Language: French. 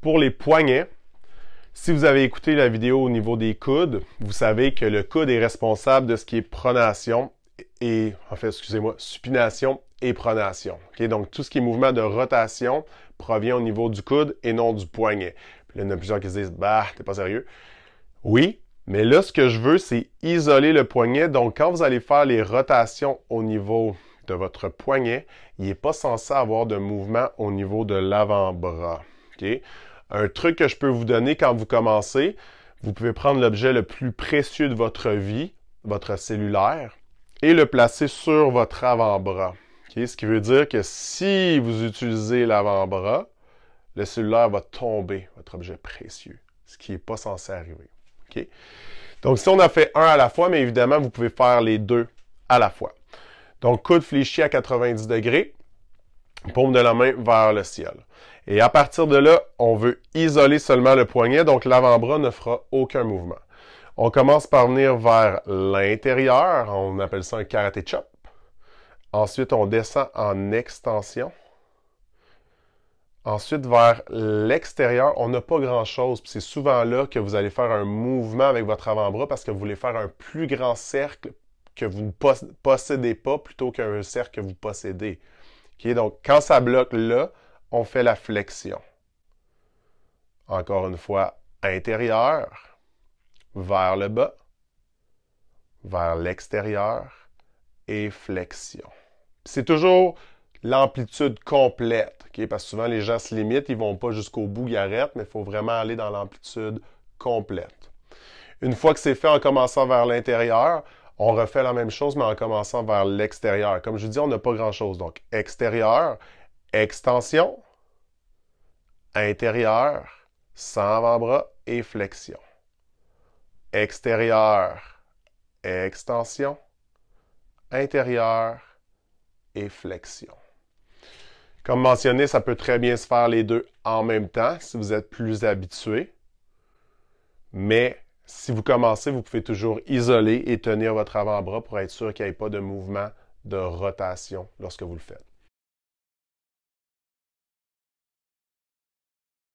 Pour les poignets, si vous avez écouté la vidéo au niveau des coudes, vous savez que le coude est responsable de ce qui est pronation et, supination et pronation. Okay? Donc, tout ce qui est mouvement de rotation provient au niveau du coude et non du poignet. Puis là, il y en a plusieurs qui se disent « Bah, t'es pas sérieux? » Oui, mais là, ce que je veux, c'est isoler le poignet. Donc, quand vous allez faire les rotations au niveau de votre poignet, il n'est pas censé avoir de mouvement au niveau de l'avant-bras. Okay? Un truc que je peux vous donner quand vous commencez, vous pouvez prendre l'objet le plus précieux de votre vie, votre cellulaire, et le placer sur votre avant-bras. Okay? Ce qui veut dire que si vous utilisez l'avant-bras, le cellulaire va tomber, votre objet précieux, ce qui n'est pas censé arriver. Okay? Donc, si on a fait un à la fois, mais évidemment, vous pouvez faire les deux à la fois. Donc, coude fléchi à 90 degrés, paume de la main vers le ciel. Et à partir de là, on veut isoler seulement le poignet, donc l'avant-bras ne fera aucun mouvement. On commence par venir vers l'intérieur, on appelle ça un karaté chop. Ensuite, on descend en extension. Ensuite, vers l'extérieur, on n'a pas grand-chose. C'est souvent là que vous allez faire un mouvement avec votre avant-bras parce que vous voulez faire un plus grand cercle que vous ne possédez pas plutôt qu'un cercle que vous possédez. Okay? Donc, quand ça bloque là, on fait la flexion. Encore une fois, intérieur, vers le bas, vers l'extérieur et flexion. C'est toujours l'amplitude complète, okay? Parce que souvent les gens se limitent, ils ne vont pas jusqu'au bout, ils arrêtent, mais il faut vraiment aller dans l'amplitude complète. Une fois que c'est fait en commençant vers l'intérieur, on refait la même chose, mais en commençant vers l'extérieur. Comme je vous dis, on n'a pas grand-chose. Donc, extérieur, extension, intérieur, sans avant-bras et flexion. Extérieur, extension, intérieur et flexion. Comme mentionné, ça peut très bien se faire les deux en même temps si vous êtes plus habitué. Mais si vous commencez, vous pouvez toujours isoler et tenir votre avant-bras pour être sûr qu'il n'y ait pas de mouvement de rotation lorsque vous le faites.